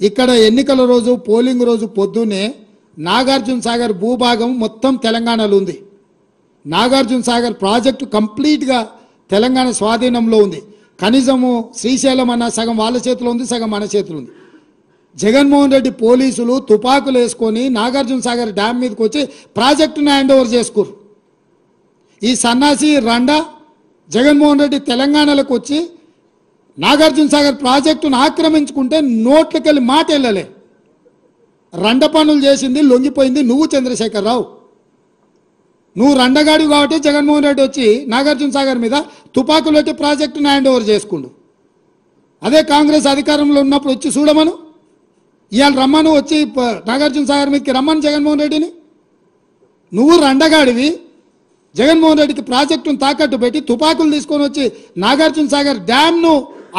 ఇక్కడ ఎన్నికల రోజు పోలింగ్ రోజు పొద్దున్నే నాగార్జున సాగర్ భూభాగం మొత్తం తెలంగాణలో ఉంది. నాగార్జున సాగర్ ప్రాజెక్టు కంప్లీట్గా తెలంగాణ స్వాధీనంలో ఉంది. కనీసము శ్రీశైలం అన్న సగం వాళ్ళ చేతిలో ఉంది, సగం మన చేతిలో ఉంది. జగన్మోహన్ రెడ్డి పోలీసులు తుపాకులు వేసుకొని నాగార్జున సాగర్ డ్యామ్ మీదకి వచ్చి ప్రాజెక్టును హ్యాండ్ ఓవర్ చేసుకోరు. ఈ సన్నాసి రండా జగన్మోహన్ రెడ్డి తెలంగాణలోకి వచ్చి నాగార్జున సాగర్ ప్రాజెక్టును ఆక్రమించుకుంటే నోట్లకెళ్ళి మాట వెళ్ళలే. రండ పనులు చేసింది లొంగిపోయింది నువ్వు చంద్రశేఖరరావు. నువ్వు రండగాడు కాబట్టి జగన్మోహన్ రెడ్డి వచ్చి నాగార్జున సాగర్ మీద తుపాకులు పెట్టి ప్రాజెక్టును హ్యాండ్ ఓవర్ చేసుకుండు. అదే కాంగ్రెస్ అధికారంలో ఉన్నప్పుడు వచ్చి చూడమను, ఇవాళ రమ్మను, వచ్చి నాగార్జున సాగర్ మీదకి రమ్మను జగన్మోహన్ రెడ్డిని. నువ్వు రండగాడివి, జగన్మోహన్ రెడ్డికి ప్రాజెక్టును తాకట్టు పెట్టి తుపాకులు తీసుకొని వచ్చి నాగార్జున సాగర్ డ్యామ్ను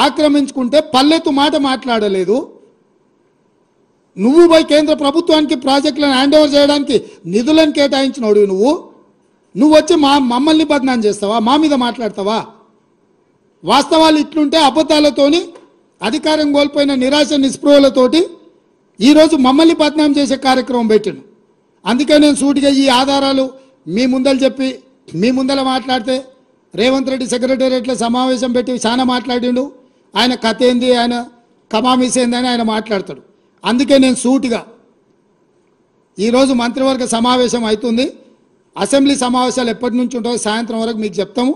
ఆక్రమించుకుంటే పల్లెత్తు మాట మాట్లాడలేదు. నువ్వు పోయి కేంద్ర ప్రభుత్వానికి ప్రాజెక్టులను హ్యాండ్ ఓవర్ చేయడానికి నిధులను కేటాయించినోడు నువ్వు వచ్చి మమ్మల్ని బదనాం చేస్తావా, మా మీద మాట్లాడతావా? వాస్తవాలు ఇట్లుంటే అబద్ధాలతోని అధికారం కోల్పోయిన నిరాశ నిస్పృహలతోటి ఈరోజు మమ్మల్ని బదనాం చేసే కార్యక్రమం పెట్టాను. అందుకే నేను సూటిగా ఈ ఆధారాలు మీ ముందలు చెప్పి మీ ముందర మాట్లాడితే రేవంత్ రెడ్డి సెక్రటేరియట్లో సమావేశం పెట్టి చాలా మాట్లాడిండు. ఆయన కథ ఏంది, ఆయన కమామిస్ ఏంది అని ఆయన మాట్లాడతాడు. అందుకే నేను సూటిగా ఈరోజు మంత్రివర్గ సమావేశం అవుతుంది. అసెంబ్లీ సమావేశాలు ఎప్పటి నుంచి ఉంటాయో సాయంత్రం వరకు మీకు చెప్తాము.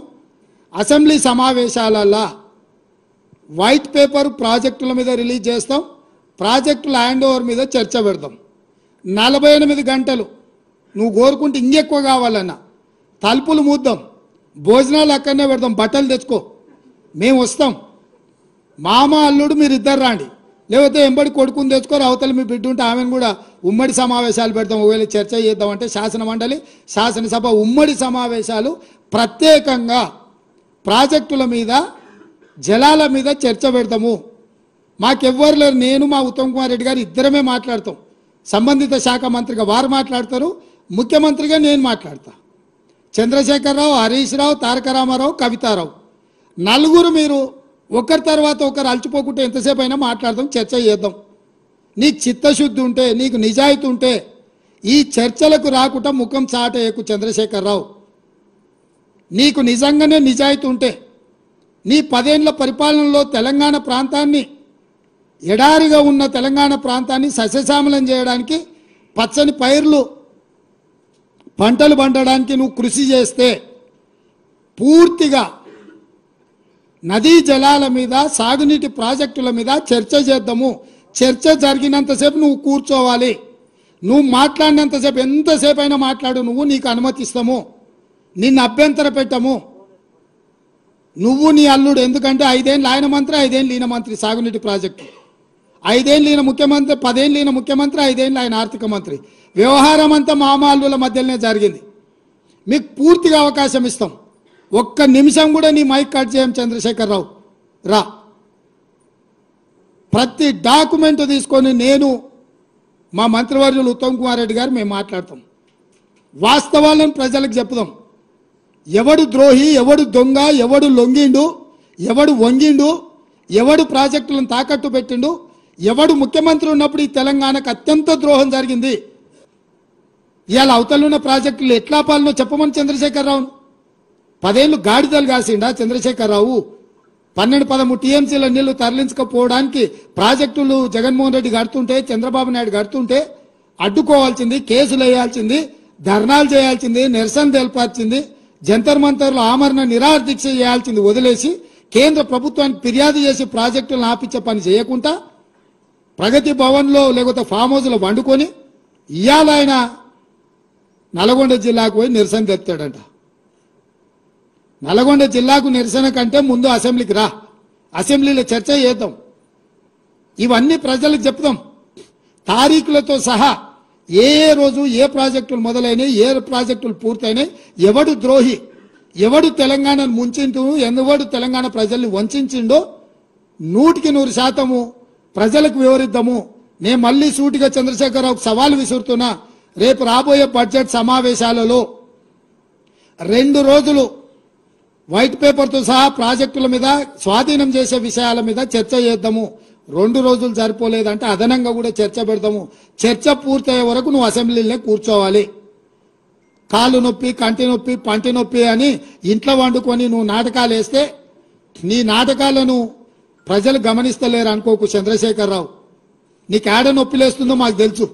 అసెంబ్లీ సమావేశాలలో వైట్ పేపర్ ప్రాజెక్టుల మీద రిలీజ్ చేస్తాం, ప్రాజెక్టుల హ్యాండ్ ఓవర్ మీద చర్చ పెడతాం. 48 గంటలు నువ్వు కోరుకుంటే ఇంకెక్కువ కావాలన్నా తలుపులు మూద్దాం, భోజనాలు అక్కడనే పెడతాం, బట్టలు తెచ్చుకో, మేము వస్తాం. మామ అల్లుడు మీరు ఇద్దరు రాండి, లేకపోతే ఎంబడి కొడుకుని తెచ్చుకోరు, అవతల మీ బిడ్డ ఉంటే ఆమెను కూడా ఉమ్మడి సమావేశాలు పెడతాం. ఒకవేళ చర్చ చేద్దామంటే శాసన మండలి శాసనసభ ఉమ్మడి సమావేశాలు ప్రత్యేకంగా ప్రాజెక్టుల మీద జలాల మీద చర్చ పెడతాము. మాకెవ్వరు లేరు, నేను మా ఉత్తమ్ కుమార్ రెడ్డి గారు ఇద్దరమే మాట్లాడతాం. సంబంధిత శాఖ మంత్రిగా వారు మాట్లాడతారు, ముఖ్యమంత్రిగా నేను మాట్లాడతా. చంద్రశేఖరరావు, హరీష్ రావు, తారక రామారావు, కవితారావు నలుగురు మీరు ఒకరి తర్వాత ఒకరు అలచిపోకుంటే ఎంతసేపు అయినా మాట్లాడదాం, చర్చ చేద్దాం. నీకు చిత్తశుద్ధి ఉంటే, నీకు నిజాయితీ ఉంటే ఈ చర్చలకు రాకుండా ముఖం చాటేయకు చంద్రశేఖరరావు. నీకు నిజంగానే నిజాయితీ ఉంటే నీ 10 ఏళ్ల పరిపాలనలో తెలంగాణ ప్రాంతాన్ని, ఎడారిగా ఉన్న తెలంగాణ ప్రాంతాన్ని సస్యశ్యామలం చేయడానికి, పచ్చని పైర్లు పంటలు పండడానికి నువ్వు కృషి చేస్తే పూర్తిగా నదీ జలాల మీద సాగునీటి ప్రాజెక్టుల మీద చర్చ చేద్దాము. చర్చ జరిగినంతసేపు నువ్వు కూర్చోవాలి, నువ్వు మాట్లాడినంతసేపు ఎంతసేపు అయినా మాట్లాడు, నువ్వు నీకు అనుమతిస్తాము, నిన్ను అభ్యంతర పెట్టము. నువ్వు నీ అల్లుడు, ఎందుకంటే 5 ఏళ్ళు ఆయన మంత్రి, 5 ఏళ్ళు ఈయన మంత్రి సాగునీటి ప్రాజెక్టు, 5 ఏళ్ళు ఈయన ముఖ్యమంత్రి, 10 ఏళ్ళు ఈయన ముఖ్యమంత్రి, 5 ఏళ్ళు ఆయన ఆర్థిక మంత్రి. వ్యవహారం అంతా మామ అల్లుల మధ్యలోనే జరిగింది. మీకు పూర్తిగా అవకాశం ఇస్తాం, ఒక్క నిమిషం కూడా నీ మైక్ కట్ చేయం చంద్రశేఖరరావు. రా, ప్రతి డాక్యుమెంట్ తీసుకొని నేను మా మంత్రివర్యులు ఉత్తమ్ కుమార్ రెడ్డి గారు మేము మాట్లాడతాం. వాస్తవాలను ప్రజలకు చెప్పుదాం. ఎవడు ద్రోహి, ఎవడు దొంగ, ఎవడు లొంగిండు, ఎవడు వంగిండు, ఎవడు ప్రాజెక్టులను తాకట్టు పెట్టిండు, ఎవడు ముఖ్యమంత్రి ఉన్నప్పుడు ఈ తెలంగాణకు అత్యంత ద్రోహం జరిగింది. ఇవాళ అవతలున్న ప్రాజెక్టులు ఎట్లా పాలనో చెప్పమని చంద్రశేఖరరావు. 10 ఏళ్ళు గాడిదలు కాసిండా చంద్రశేఖరరావు? 12-13 టీఎంసీల నీళ్లు తరలించకపోవడానికి ప్రాజెక్టులు జగన్మోహన్ రెడ్డి కడుతుంటే, చంద్రబాబు నాయుడు కడుతుంటే అడ్డుకోవాల్సింది, కేసులు వేయాల్సింది, ధర్నాలు చేయాల్సింది, నిరసన తెలపాల్సింది, జంతర్ మంతర్లు ఆమరణ నిరాహార దీక్ష చేయాల్సింది వదిలేసి కేంద్ర ప్రభుత్వానికి ఫిర్యాదు చేసి ప్రాజెక్టులను ఆపించే పని చేయకుండా ప్రగతి భవన్లో లేకపోతే ఫామ్ హౌస్లో వండుకొని ఇవాళ ఆయన నల్గొండ జిల్లాకు పోయి నిరసన తెస్తాడంట. నల్గొండ జిల్లాకు నిరసన కంటే ముందు అసెంబ్లీకి రా, అసెంబ్లీలో చర్చ చేద్దాం, ఇవన్నీ ప్రజలకు చెప్తాం తారీఖులతో సహా. ఏ రోజు ఏ ప్రాజెక్టులు మొదలైనవి, ఏ ప్రాజెక్టులు పూర్తయినాయి, ఎవడు ద్రోహి, ఎవడు తెలంగాణను ముంచిండు, ఎవడు తెలంగాణ ప్రజల్ని వంచిండో 100% ప్రజలకు వివరిద్దాము. నేను మళ్ళీ సూటిగా చంద్రశేఖరరావుకు సవాల్ విసురుతున్నా. రేపు రాబోయే బడ్జెట్ సమావేశాలలో 2 రోజులు వైట్ పేపర్తో సహా ప్రాజెక్టుల మీద, స్వాధీనం చేసే విషయాల మీద చర్చ చేద్దాము. 2 రోజులు సరిపోలేదంటే అదనంగా కూడా చర్చ పెడతాము. చర్చ పూర్తయ్యే వరకు నువ్వు అసెంబ్లీలో కూర్చోవాలి. కాలు నొప్పి, కంటి నొప్పి, పంటి నొప్పి అని ఇంట్లో వండుకొని నువ్వు నాటకాలు వేస్తే నీ నాటకాలను ప్రజలు గమనిస్తలేరు అనుకోకు చంద్రశేఖరరావు. నీకు ఆడ నొప్పి లేస్తుందో మాకు తెలుసు.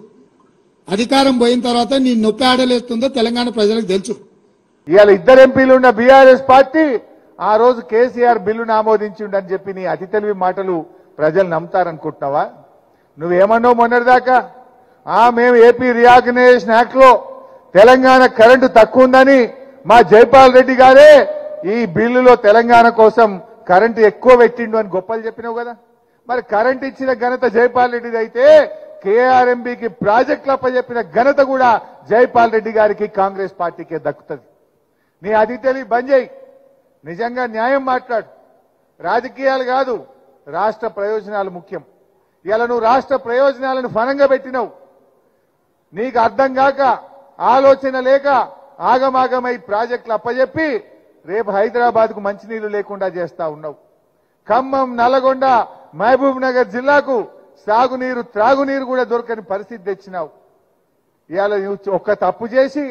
అధికారం పోయిన తర్వాత నీ నొప్పి ఆడలేస్తుందో తెలంగాణ ప్రజలకు తెలుసు. ఇవాళ 2 ఎంపీలు ఉన్న బీఆర్ఎస్ పార్టీ ఆ రోజు కేసీఆర్ బిల్లును ఆమోదించిండని చెప్పి నీ అతి తెలివి మాటలు ప్రజలు నమ్ముతారనుకుంటున్నావా? నువ్వేమన్నావు మొన్నటిదాకా? మేము ఏపీ రీఆర్గనైజేషన్ యాక్ట్ లో తెలంగాణ కరెంటు తక్కువ ఉందని మా జైపాల్ రెడ్డి గారే ఈ బిల్లులో తెలంగాణ కోసం కరెంటు ఎక్కువ పెట్టిండు అని గొప్పలు చెప్పినావు కదా. మరి కరెంటు ఇచ్చిన ఘనత జైపాల్ రెడ్డిది అయితే కేఆర్ఎంబీకి ప్రాజెక్టులు అప్పచెప్పిన ఘనత కూడా జైపాల్ రెడ్డి గారికి కాంగ్రెస్ పార్టీకే దక్కుతుంది. నీ అతి తెలివి బంద్ చేయి. నిజంగా న్యాయం మాట్లాడు. రాజకీయాలు కాదు, రాష్ట్ర ప్రయోజనాలు ముఖ్యం. ఇలా నువ్వు రాష్ట్ర ప్రయోజనాలను ఫలంగా పెట్టినావు. నీకు అర్థం కాక, ఆలోచన లేక ఆగమాగమై ప్రాజెక్టులు అప్పచెప్పి రేపు హైదరాబాద్ కు మంచినీళ్లు లేకుండా చేస్తా ఉన్నావు. ఖమ్మం, నల్లగొండ, మహబూబ్ నగర్ జిల్లాకు సాగునీరు, త్రాగునీరు కూడా దొరకని పరిస్థితి తెచ్చినావు. ఇవాళ నువ్వు ఒక్క తప్పు చేసి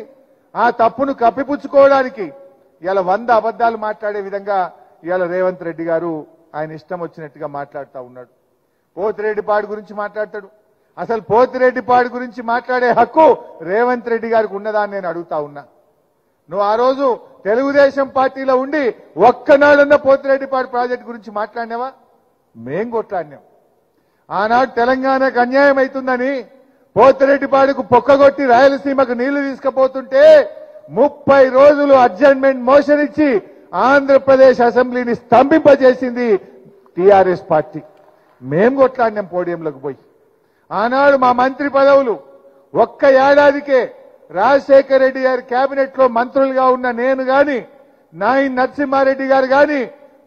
ఆ తప్పును కప్పిపుచ్చుకోవడానికి ఇవాళ 100 అబద్దాలు మాట్లాడే విధంగా ఇవాళ రేవంత్ రెడ్డి గారు ఆయన ఇష్టం వచ్చినట్టుగా మాట్లాడుతూ ఉన్నాడు. పోతిరెడ్డిపాడు గురించి మాట్లాడతాడు. అసలు పోతిరెడ్డిపాడు గురించి మాట్లాడే హక్కు రేవంత్ రెడ్డి గారికి ఉన్నదా అని నేను అడుగుతా ఉన్నా. నువ్వు ఆ రోజు తెలుగుదేశం పార్టీలో ఉండి ఒక్కనాడన్న పోతిరెడ్డిపాడు ప్రాజెక్టు గురించి మాట్లాడినావా? మేం కొట్లాడినాం. ఆనాడు తెలంగాణకు అన్యాయం అవుతుందని పోతిరెడ్డిపాడుకు పొక్కగొట్టి రాయలసీమకు నీళ్లు తీసుకుపోతుంటే 30 రోజులు అడ్జర్న్మెంట్ మోషన్ ఇచ్చి ఆంధ్రప్రదేశ్ అసెంబ్లీని స్తంభింపజేసింది టీఆర్ఎస్ పార్టీ. మేం కొట్లాడినాం పోడియంలోకి పోయి. ఆనాడు మా మంత్రి పదవులు ఒక్క ఏడాదికే రాజశేఖర రెడ్డి గారి కేబినెట్ లో మంత్రులుగా ఉన్న నేను గాని, నాయన్ నరసింహారెడ్డి గారు గాని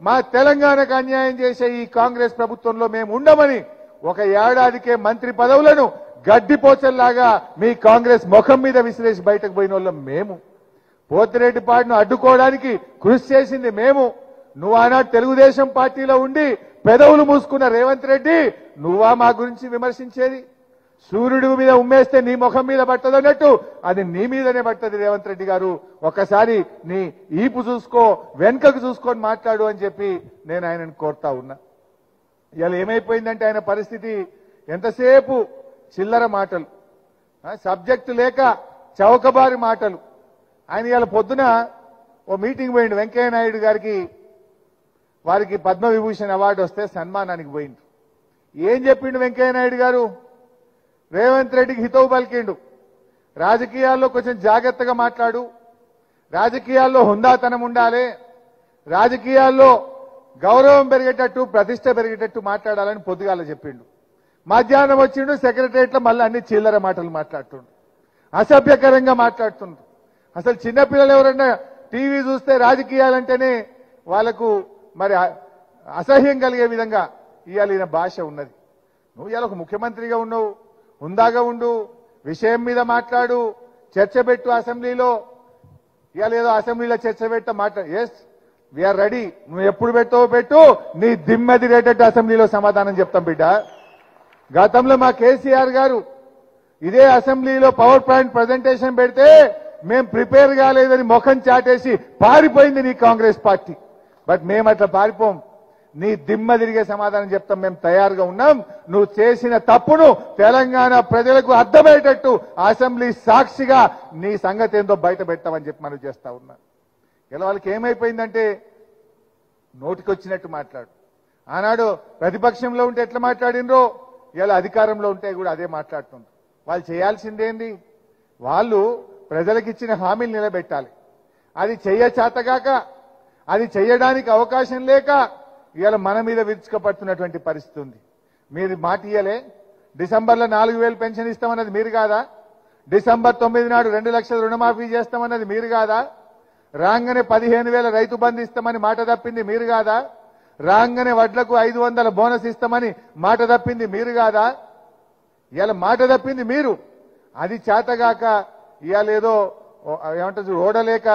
మా తెలంగాణకు అన్యాయం చేసే ఈ కాంగ్రెస్ ప్రభుత్వంలో మేము ఉండమని ఒక ఏడాదికే మంత్రి పదవులను గడ్డిపోచల్లాగా మీ కాంగ్రెస్ ముఖం మీద విసిరేసి బయటకు పోయిన వాళ్ళం మేము. పోతిరెడ్డిపాడును అడ్డుకోవడానికి కృషి చేసింది మేము. నువ్వు ఆనాడు తెలుగుదేశం పార్టీలో ఉండి పెదవులు మూసుకున్న రేవంత్ రెడ్డి నువ్వా మా గురించి విమర్శించేది? సూర్యుడి మీద ఉమ్మేస్తే నీ ముఖం మీద పట్టదన్నట్టు అది నీ మీదనే పట్టది. రేవంత్ రెడ్డి గారు ఒకసారి నీ ఈపు చూసుకో, వెనుకకు చూసుకొని మాట్లాడు అని చెప్పి నేను ఆయనను కోరుతా ఉన్నా. ఇవాళ ఏమైపోయిందంటే ఆయన పరిస్థితి ఎంతసేపు చిల్లర మాటలు, సబ్జెక్టు లేక చౌకబారి మాటలు. ఆయన ఇవాళ పొద్దున ఓ మీటింగ్ పోయిండు. వెంకయ్య నాయుడు గారికి వారికి పద్మవిభూషణ్ అవార్డు వస్తే సన్మానానికి పోయిండు. ఏం చెప్పిండు వెంకయ్య నాయుడు గారు? రేవంత్ రెడ్డికి హితవు పలికిండు. రాజకీయాల్లో కొంచెం జాగ్రత్తగా మాట్లాడు, రాజకీయాల్లో హుందాతనం ఉండాలి, రాజకీయాల్లో గౌరవం పెరిగేటట్టు, ప్రతిష్ట పెరిగేటట్టు మాట్లాడాలని పొద్దుగాల చెప్పిండు. మధ్యాహ్నం వచ్చిండు సెక్రటరియట్ లో మళ్ళీ అన్ని చిల్లర మాటలు మాట్లాడుతుండు, అసభ్యకరంగా మాట్లాడుతుండు. అసలు చిన్నపిల్లలు ఎవరన్నా టీవీ చూస్తే రాజకీయాలంటేనే వాళ్లకు మరి అసహ్యం కలిగే విధంగా ఇవాళ ఈయన భాష ఉన్నది. నువ్వు ఇవాళ ఒక ముఖ్యమంత్రిగా ఉన్నావు, హుందాగా ఉండు, విషయం మీద మాట్లాడు, చర్చ పెట్టు అసెంబ్లీలో. ఇవాళ ఏదో అసెంబ్లీలో చర్చ పెట్ట ఎస్ వీఆర్ రెడీ, నువ్వు ఎప్పుడు పెట్టావో పెట్టు, నీ దిమ్మదిరేటట్టు అసెంబ్లీలో సమాధానం చెప్తాం బిడ్డ. గతంలో మా కేసీఆర్ గారు ఇదే అసెంబ్లీలో పవర్ పాయింట్ ప్రజెంటేషన్ పెడితే మేం ప్రిపేర్ కాలేదని ముఖం చాటేసి పారిపోయింది నీ కాంగ్రెస్ పార్టీ. బట్ మేము అట్లా పారిపోం, నీ దిమ్మ తిరిగే సమాధానం చెప్తాం. మేము తయారుగా ఉన్నాం. నువ్వు చేసిన తప్పును తెలంగాణ ప్రజలకు అర్థమయ్యేటట్టు అసెంబ్లీ సాక్షిగా నీ సంగతి ఏందో బయట పెట్టామని చెప్పి మనం చేస్తా ఉన్నా. ఇలా వాళ్ళకి ఏమైపోయిందంటే నోటికొచ్చినట్టు మాట్లాడు. ఆనాడు ప్రతిపక్షంలో ఉంటే ఎట్లా మాట్లాడినరో ఇలా అధికారంలో ఉంటే కూడా అదే మాట్లాడుతుంది. వాళ్ళు చేయాల్సిందేంది? వాళ్ళు ప్రజలకు ఇచ్చిన హామీలు నిలబెట్టాలి. అది చెయ్యచాతగాక, అది చెయ్యడానికి అవకాశం లేక ఇవాళ మన మీద విరుచుకపడుతున్నటువంటి పరిస్థితి ఉంది. మీరు మాట ఇయ్యలే, డిసెంబర్లో 4,000 పెన్షన్ ఇస్తామన్నది మీరు కాదా? డిసెంబర్ 9 నాడు 2 లక్షల రుణమాఫీ చేస్తామన్నది మీరు కాదా? రాగానే 15,000 రైతు బంధు ఇస్తామని మాట తప్పింది మీరు కాదా? రాగానే వడ్లకు 500 బోనస్ ఇస్తామని మాట తప్పింది మీరు కాదా? ఇవాళ మాట తప్పింది మీరు. అది చేతగాక ఇవాళ ఏదో ఏమంటారు, ఓడలేక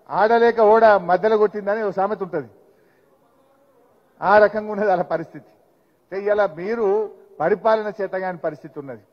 ఆడలేక ఓడ మధ్యలో కొట్టిందని ఒక సామెత ఉంటుంది. ఆ రకంగా ఉన్నది అలా పరిస్థితి. ఇలా మీరు పరిపాలన చేతగాని పరిస్థితి ఉన్నది.